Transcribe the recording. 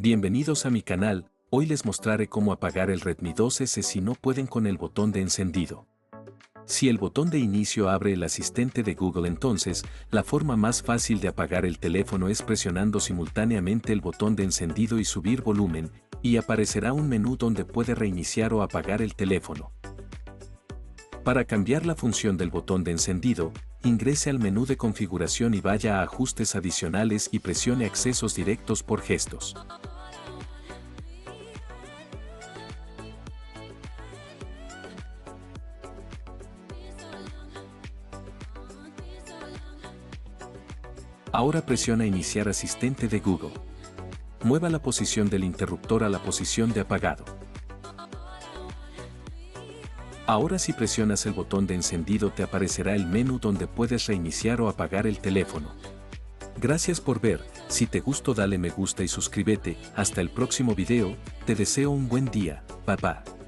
Bienvenidos a mi canal, hoy les mostraré cómo apagar el Redmi 2S si no pueden con el botón de encendido. Si el botón de inicio abre el asistente de Google, entonces, la forma más fácil de apagar el teléfono es presionando simultáneamente el botón de encendido y subir volumen, y aparecerá un menú donde puede reiniciar o apagar el teléfono. Para cambiar la función del botón de encendido, ingrese al menú de configuración y vaya a ajustes adicionales y presione accesos directos por gestos. Ahora presiona iniciar asistente de Google. Mueva la posición del interruptor a la posición de apagado. Ahora si presionas el botón de encendido te aparecerá el menú donde puedes reiniciar o apagar el teléfono. Gracias por ver, si te gustó dale me gusta y suscríbete, hasta el próximo video, te deseo un buen día, bye bye.